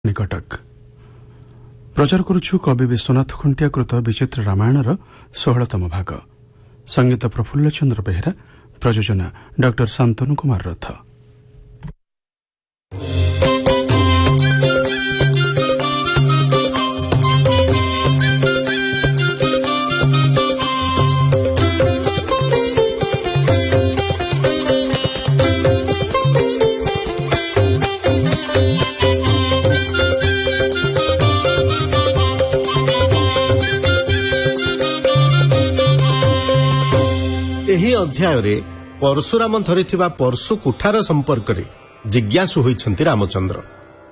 आकाशवाणी कटक प्रचार करुछु कवि विश्वनाथ खुंटिया कृत विचित्र रामायणर 16तम भाग संगीत प्रफुल्ल चंद्र बेहेरा प्रयोजना डॉ शांतनु कुमार रथ। ଏହି ଅଧ୍ୟାୟରେ ପରଶୁରାମ ଧରିଥିବା ପରଶୁ କୁଠାର ସମ୍ପର୍କରେ ଜିଜ୍ଞାସୁ ହୋଇଛନ୍ତି ରାମଚନ୍ଦ୍ର।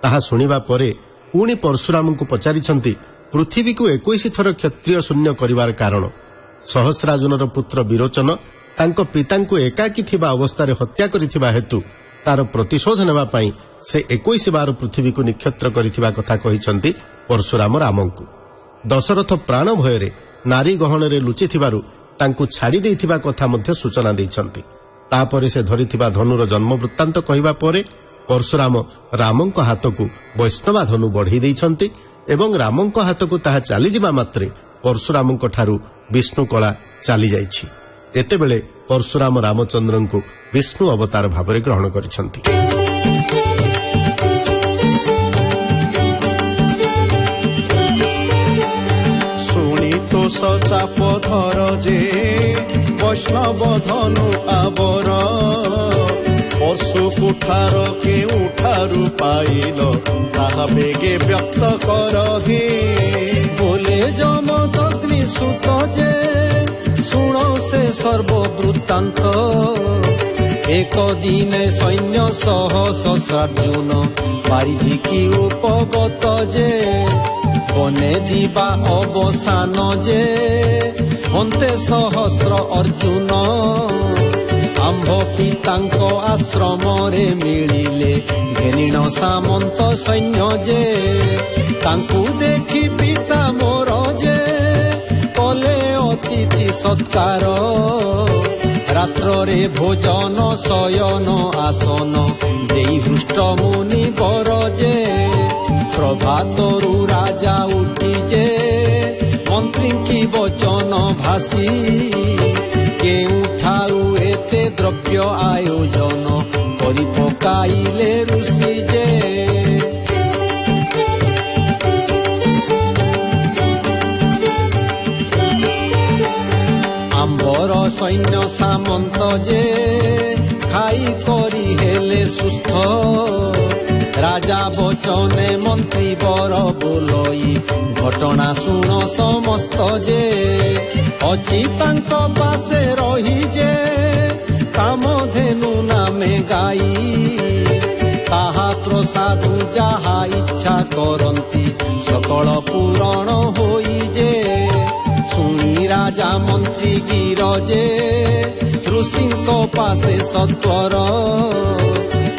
ତାହା ଶୁଣିବା ପରେ ପୁଣି ପରଶୁରାମଙ୍କୁ ପଚାରିଛନ୍ତି ପୃଥିବୀକୁ 21 ଥର କ୍ଷତ୍ରିୟ ଶୂନ୍ୟ କରିବାର କାରଣ। ସହସ୍ରାର୍ଜୁନର ପୁତ୍ର ବିରୋଚନ ତାଙ୍କ ପିତାଙ୍କୁ ଏକାକୀ ଥିବା ଅବସ୍ଥାରେ ହତ୍ୟା କରିଥିବା ହେତୁ ତାର ପ୍ରତିଶୋଧ ନେବା ପାଇଁ ସେ 21 ବାର ପୃଥିବୀକୁ ନିକ୍ଷତ୍ର କରିଥିବା କଥା କହିଛନ୍ତି ପରଶୁରାମ ରାମଙ୍କୁ। ଦଶରଥ ପ୍ରାଣ ଭୟରେ ନାରୀ ଗହଣରେ ଲୁଚିଥିବାରୁ ତାଙ୍କୁ ଛାଡ଼ି ଦେଇଥିବା କଥା ମଧ୍ୟ ସୂଚନା ଦେଇଛନ୍ତି। ତାପରେ ସେ ଧରିଥିବା ଧନୁର ଜନ୍ମ ବୃତ୍ତାନ୍ତ କହିବା ପରେ ପରଶୁରାମ ରାମଙ୍କ ହାତକୁ ବୈଷ୍ଣବା ଧନୁ ବଢ଼େଇ ଦେଇଛନ୍ତି ଏବଂ ରାମଙ୍କ ହାତକୁ ତାହା ଚାଲିଯିବା ମାତ୍ରେ ପରଶୁରାମଙ୍କ ଠାରୁ ବିଷ୍ଣୁ କଳା ଚାଲିଯାଇଛି। ଏତେବେଳେ ପରଶୁରାମ ରାମଚନ୍ଦ୍ରଙ୍କୁ ବିଷ୍ଣୁ ଅବତାର ଭାବରେ ଗ୍ରହଣ କରିଛନ୍ତି। ଚାପ ଧର ଯେ ବୈଷ୍ଣବ ଧନୁ ଆବର ପଶୁ କୁଠାର କେଉଁଠାରୁ ପାଇଲ ତାହା ବେଗେ ବ୍ୟକ୍ତ କର ହେ ବୋଲେ ଯମଦଗ୍ନି ସୁତ ଯେ ଶୁଣ ସେ ସର୍ବବୃତ୍ତାନ୍ତ ଏକ ଦିନେ ସୈନ୍ୟ ସହ ସହସ୍ରାର୍ଜୁନ ପାରିଧିକି ଉପଗତ ଯେ ବନେ ଦିବା ଅବସାନ ଯେ ଅନ୍ତେ ସହସ୍ର ଅର୍ଜୁନ ଆମ୍ଭ ପିତାଙ୍କ ଆଶ୍ରମରେ ମିଳିଲେ ଘେନିଣ ସାମନ୍ତ ସୈନ୍ୟ ଯେ ତାଙ୍କୁ ଦେଖି ପିତା ମୋର ଯେ କଲେ ଅତିଥି ସତ୍କାର ରାତ୍ରରେ ଭୋଜନ ଶୟନ ଆସନ ଦେଇ ହୃଷ୍ଟ ମୁନି ବର ଯେ ପ୍ରଭାତରୁ ରାଜା ଉଠି ଯେ ମନ୍ତ୍ରୀଙ୍କି ବଚନ ଭାଷି କେଉଁଠାରୁ ଏତେ ଦ୍ରବ୍ୟ ଆୟୋଜନ କରି ପକାଇଲେ ଋଷି ଯେ ଆମ୍ବର ସୈନ୍ୟ ସାମନ୍ତ ଯେ ଖାଇ କରି ହେଲେ ସୁସ୍ଥ ରାଜା ବଚନେ ମନ୍ତ୍ରୀ ବର ବୋଲଇ ଘଟଣା ଶୁଣ ସମସ୍ତ ଯେ ଅଛି ତାଙ୍କ ପାଶେ ରହି ଯେ କାମଧେନୁ ନାମେ ଗାଇ ତାହା ପ୍ରସାଦୁ ଯାହା ଇଚ୍ଛା କରନ୍ତି ସକଳ ପୂରଣ ହୋଇ ଯେ ଶୁଣି ରାଜା ମନ୍ତ୍ରୀ ଗିର ଯେ ଋଷିଙ୍କ ପାଶେ ସତ୍ୱର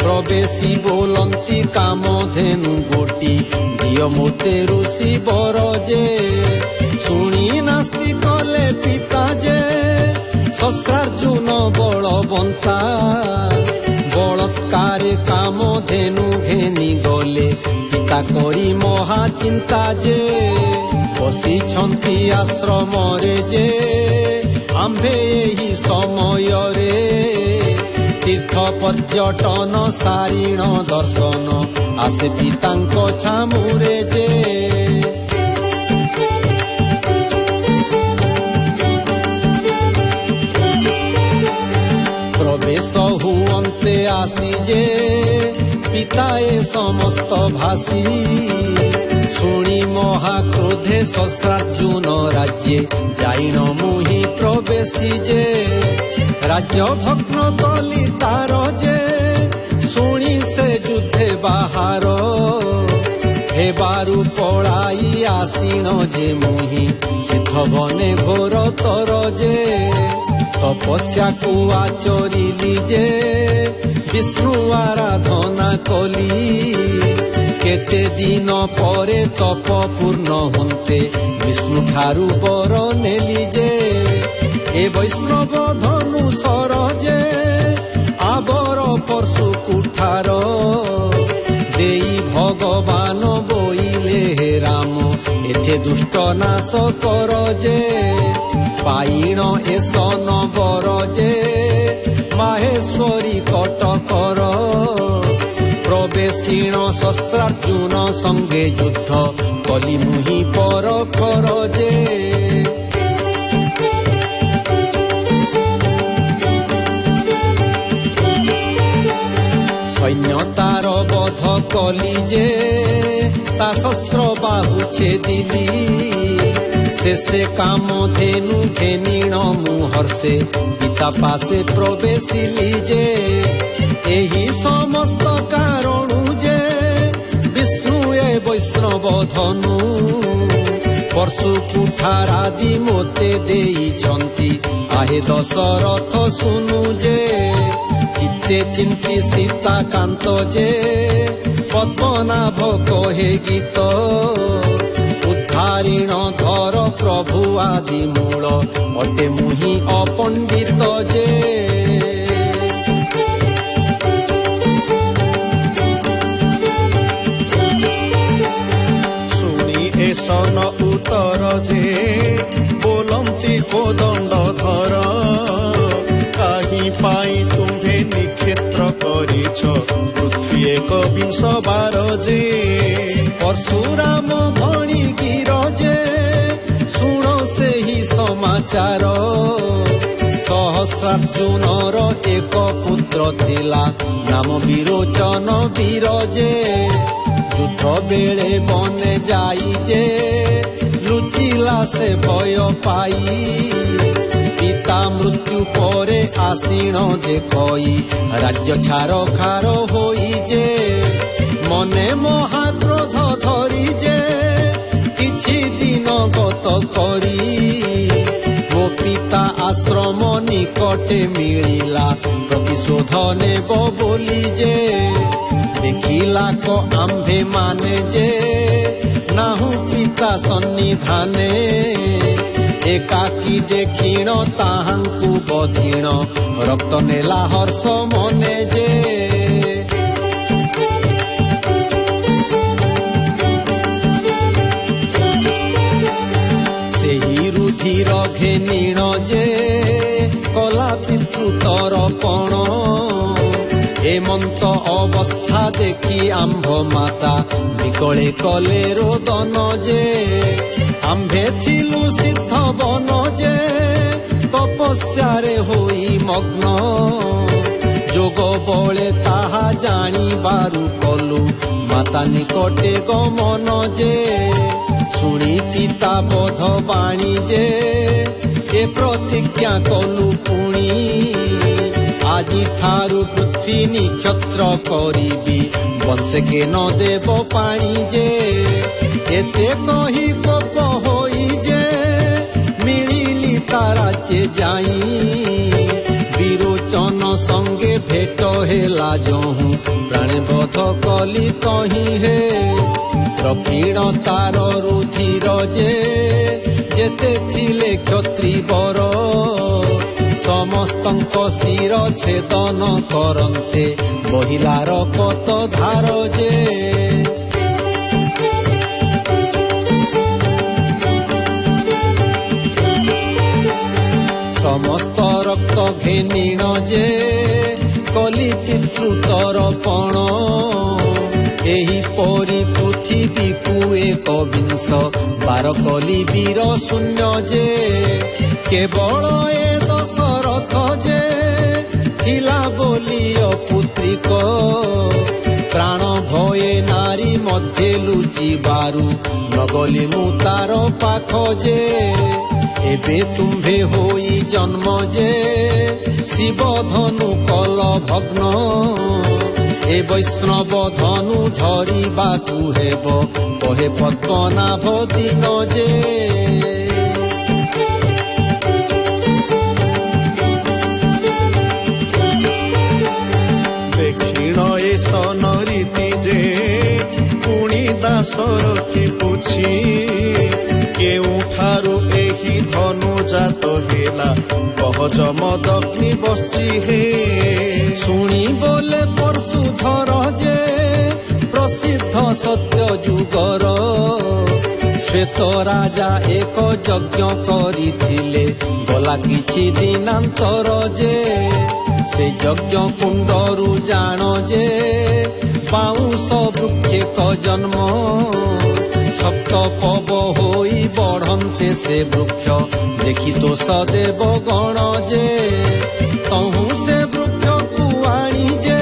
ପ୍ରବେଶୀ ବୋଲନ୍ତି କାମଧେନୁ ଗୋଟି ଦିଅ ମୋତେ ଋଷି ବର ଯେ ଶୁଣି ନାସ୍ତି କଲେ ପିତା ଯେ ସହସ୍ରାର୍ଜୁନ ବଳବନ୍ତା ବଳତ୍କାରେ କାମଧେନୁ ଘେନି ଗଲେ ପିତା କରି ମହାଚିନ୍ତା ଯେ ବସିଛନ୍ତି ଆଶ୍ରମରେ ଯେ ଆମ୍ଭେ ଏହି ସମୟରେ ତୀର୍ଥ ପର୍ଯ୍ୟଟନ ସାରିଣ ଦର୍ଶନ ଆସେ ପିତାଙ୍କ ଛାମୁରେ ଯେ ପ୍ରବେଶ ହୁଅନ୍ତେ ଆସି ଯେ ପିତାଏ ସମସ୍ତ ଭାଷି ଶୁଣି ମହାକ୍ରୋଧେ ସହସ୍ରାର୍ଜୁନ ରାଜ୍ୟେ ଯାଇଣ ମୁହିଁ ପ୍ରବେଶୀ ଯେ ରାଜ୍ୟ ଭଗ୍ନ କଲି ତାର ଯେ ଶୁଣି ସେ ଯୁଦ୍ଧେ ବାହାର ହେବାରୁ ପଳାଇ ଆସିଣ ଯେ ମୁହିଁ ସିଦ୍ଧ ବନେ ଘୋର ତର ଯେ ତପସ୍ୟାକୁ ଆଚରିଲି ଯେ ବିଷ୍ଣୁ ଆରାଧନା କଲି କେତେ ଦିନ ପରେ ତପ ପୂର୍ଣ୍ଣ ହୁଅନ୍ତେ ବିଷ୍ଣୁ ଠାରୁ ବର ନେଲି ଯେ ଏ ବୈଷ୍ଣବ ଧନୁ ସରଜେ ଆବର ପରଶୁ କୁଠାର ଦେଇ ଭଗବାନ ଯେ ଦୁଷ୍ଟ ନାଶ କର ଯେ ପାଇଣ ଏସନ ବର ଯେ ମାହେଶ୍ୱରୀ କଟକର ପ୍ରବେଶିଣ ଶସ୍ତ୍ରାର୍ଜୁନ ସଙ୍ଗେ ଯୁଦ୍ଧ କଲି ମୁହିଁ ପର କର ଯେ ସୈନ୍ୟ ତାର ବଧ କଲି ଯେ ତା ଶସ୍ତ୍ର ବାହୁ ଛେଦିଲି ଶେଷେ କାମ ଧେନୁ ଘେନିଣ ମୁଁ ହର୍ଷେ ପିତା ପାଶେ ପ୍ରବେଶିଲି ଯେ ଏହି ସମସ୍ତ କାରଣୁ ଯେ ବିଷ୍ଣୁ ଏ ବୈଷ୍ଣବ ଧନୁ ପର୍ଶୁ କୁଠାରାଦି ମୋତେ ଦେଇଛନ୍ତି ଆହେ ଦଶରଥ ଶୁଣୁ ଯେ ଚିତ୍ତେ ଚିନ୍ତି ସୀତାକାନ୍ତ ଯେ ପଦ୍ମନାଭ କହେ ଗୀତ ଉଦ୍ଧାରିଣ ଧର ପ୍ରଭୁ ଆଦି ମୂଳ ଅଟେ ମୁହିଁ ଅପଣ୍ଡିତ ଯେ ଶୁଣି ଏସନ ଉତ୍ତର ଯେ ବୋଲନ୍ତି କୋଦଣ୍ଡ ଧର କାହିଁ ପାଇଁ ତୁମ୍ଭେ ନିକ୍ଷେତ୍ର କରିଛ ପୃଥ୍ୱୀ ଏକ ବିଂଶ ବାର ଯେ ପରଶୁରାମ ଭଣି ଗିର ଯେ ଶୁଣ ସେହି ସମାଚାର ସହସ୍ରାର୍ଜୁନର ଏକ ପୁତ୍ର ଥିଲା ନାମ ବିରୋଚନ ବୀର ଯେ ଯୁଦ୍ଧ ବେଳେ ବନେ ଯାଇ ଯେ ଲୁଚିଲା ସେ ଭୟ ପାଇ ପିତା ମୃତ୍ୟୁ ପରେ ଆସିଣ ଦେଖଇ ରାଜ୍ୟ ଛାର ଖାର ହୋଇ ଯେ ମନେ ମହାକ୍ରୋଧ ଧରି ଯେ କିଛି ଦିନ ଗତ କରି ମୋ ପିତା ଆଶ୍ରମ ନିକଟେ ମିଳିଲା ପ୍ରତିଶୋଧ ନେବ ବୋଲି ଯେ ଦେଖିଲା କ ଆମ୍ଭେ ମାନେ ଯେ ନାହୁଁ ପିତା ସନ୍ନିଧାନେ ଏକାକୀ ଦେଖିଣ ତାହାଙ୍କୁ ବଧିଣ ରକ୍ତ ନେଲା ହର୍ଷ ମନେ ଯେ ସେହି ରୁଧିର ଘେନିଣ ଯେ କଲା ପିତୃତରପଣ ଏମନ୍ତ ଅବସ୍ଥା ଦେଖି ଆମ୍ଭ ମାତା ବିକଳେ କଲେ ରୋଦନ ଯେ ଆମ୍ଭେ ଥିଲୁ ସିଦ୍ଧ ବନ ଯେ ତପସ୍ୟାରେ ହୋଇ ମଗ୍ନ ଯୋଗ ବଳେ ତାହା ଜାଣିବାରୁ କଲୁ ମାତା ନିକଟେ ଗମନ ଯେ ଶୁଣି ପିତା ବୋଧ ବାଣୀ ଯେ ଏ ପ୍ରତିଜ୍ଞା କଲୁ ପୁଣି ଆଜିଠାରୁ ପୃଥ୍ୱୀ ନିକ୍ଷତ୍ର କରିବି ବଂଶକେ ନ ଦେବ ପାଣି ଯେ ଏତେ କହି କୋପ ହୋଇ ଯେ ମିଳିଲି ତାରା ଯେ ଯାଇ ବିରୋଚନ ସଙ୍ଗେ ଭେଟ ହେଲା ଯହୁଁ ପ୍ରାଣେ ବଧ କଲି ତହିଁ ହେ ରକ୍ଷିଣ ତାର ରୁଧିର ଯେ ଯେତେ ଥିଲେ କ୍ଷତ୍ରୀ ବର ସମସ୍ତଙ୍କ ଶିର ଛେଦନ କରନ୍ତେ ବହିଲାର କତ ଧାର ଯେ ସମସ୍ତ ରକ୍ତ ଘେନିଣ ଯେ କଲି ପିତୃତରପଣ ଏହିପରି ପୃଥିବୀକୁ ଏକ ବିଂଶ ବାର କଲି ବୀର ଶୂନ୍ୟ ଯେ କେବଳ ଏ ଦଶରଥ ଯେ ଥିଲା ବୋଲି ଅପୁତ୍ରିକ ପ୍ରାଣ ଭୟେ ନାରୀ ମଧ୍ୟେ ଲୁଚିବାରୁ ନଗଲି ମୁଁ ତାର ପାଖ ଯେ ଏବେ ତୁମ୍ଭେ ହୋଇ ଜନ୍ମ ଯେ ଶିବ ଧନୁ କଲ ଭଗ୍ନ ଏ ବୈଷ୍ଣବ ଧନୁ ଧରିବାକୁ ହେବ କହେ ପଦ୍ମନାଭ ଦିନ ଯେ ଦେଖିଣ ଏ ସନ ରୀତି ଯେ ପୁଣି ଦାଶରଥୀ ପୁଛି କେଉଁଠାରୁ ଏହି ଧନୁ ଜାତ ହେଲା କହ ଯମଦଗ୍ନି ବସି ହେ ଶୁଣି ବୋଲେ ପରଶୁଧର ଯେ ପ୍ରସିଦ୍ଧ ସତ୍ୟ ଯୁଗର श्वेत राजा एक यज्ञ करिथिले गला किछि दिनांतर जे से यज्ञ कुंडरू जान जे बाउंस वृक्षेक जन्म सप्त पव होई बढ़ंते से वृक्ष देखी तो सदेव गण जे तहु से वृक्ष कुआणी जे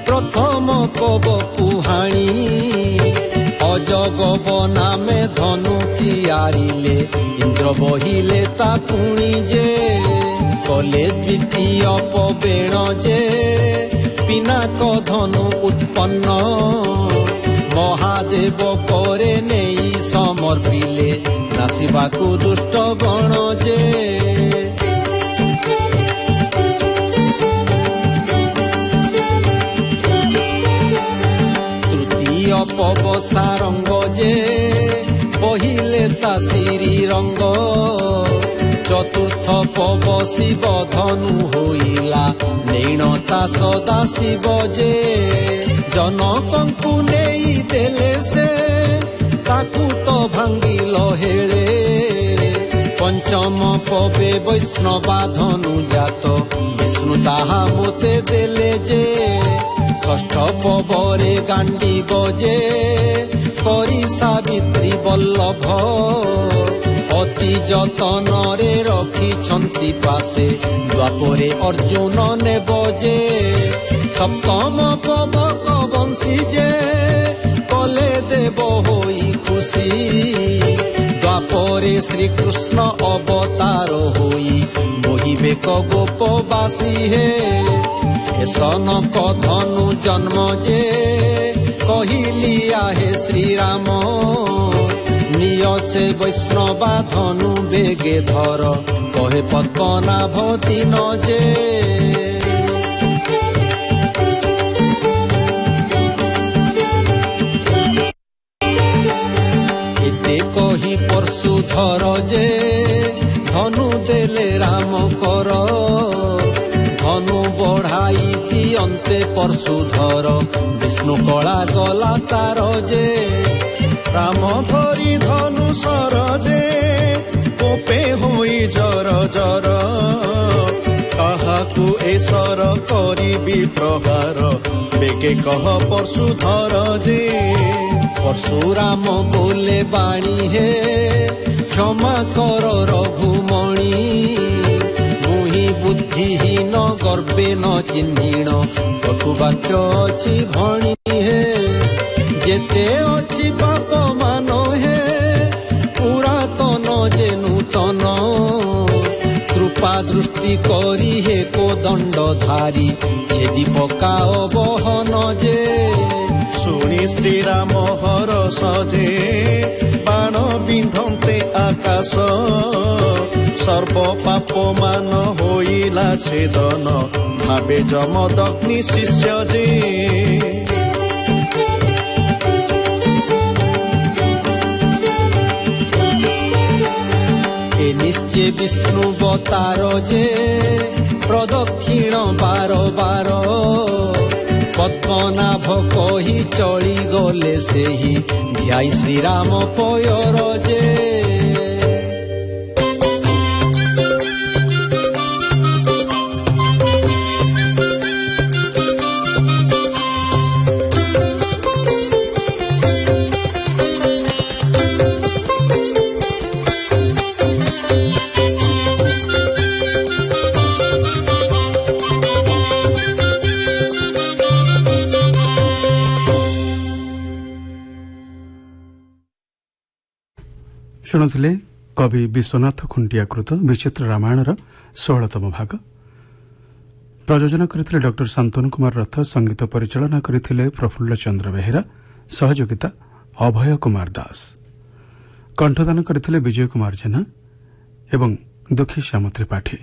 प्रथम पव कुहाणी अजगब नामे धनु तियारिले इंद्र बहिले ताकुणी जे कले द्वितीय पवेण जे पिनाक धनु उत्पन्न महादेव करे नेई समर्पिले नासिबाकु दुष्ट गण जे तृतीय पव सारंग जे पहिले ता श्री रंग चतुर्थ पव शिव धनु होइला नैणता सदा शिव जे जनकंकु नेई देले से ताकु तो भांगिल हेळे पंचम पवे वैष्णवा धनु जात विष्णु ताहा मोते देले जे षष्ठ पवरे गांडी बजे करी सावित्री वल्लभ अति जतन रे रखिछंती पासे द्वापरे अर्जुन ने बजे सप्तम पवक बंशी जे कले देव होई खुशी द्वापरे श्री कृष्ण अवतार होई मोहिबे क गोपवासी हे सनक धनु जन्म जे कहिलिया हे श्री राम निय से वैष्णवा धनु बेगे धर कहे पद्मनाभ तीन जे एते कही परशुधर जे धनु देले राम कर धनु बढ़ाई दियंते परशुधर विष्णु कला गला तार जे राम धरी धनु सरजे कोपे होई जर जर ताहाकु एसर करिबी प्रहार बेगे कह परशुधर जे परशुराम बोले बाणी हे क्षमा कर रघुमणि मुहि बुद्धिहीन गर्वे न चिन्हिण कटुवाक्य अछि भणी हे जेते अछि पाप मान हे पुरातन जे नूतन कृपा दृष्टि करी हे को दंडधारी छेदी पकाओ बहन जे शुणी श्रीराम हर सजे बाण बिंधन्ते आकाश सर्व पाप मान होइला छेदन भावे जमदग्नि शिष्य जे निश्चय विष्णु अवतार जे प्रदक्षिण बार बार पद्मनाभ कही चली गले सेही ध्याई श्रीराम पयर जे शुणुले कवि विश्वनाथ खुंटियाकृत विचित्र रामायणर 16तम भाग प्रयोजन करथिले डॉक्टर शांतनु कुमार रथ संगीत परिचालना करथिले प्रफुल्ल चंद्र बेहेरा सहयोगिता अभय कुमार दास कंठदान करथिले विजय कुमार जेना एवं दुखी श्याम त्रिपाठी।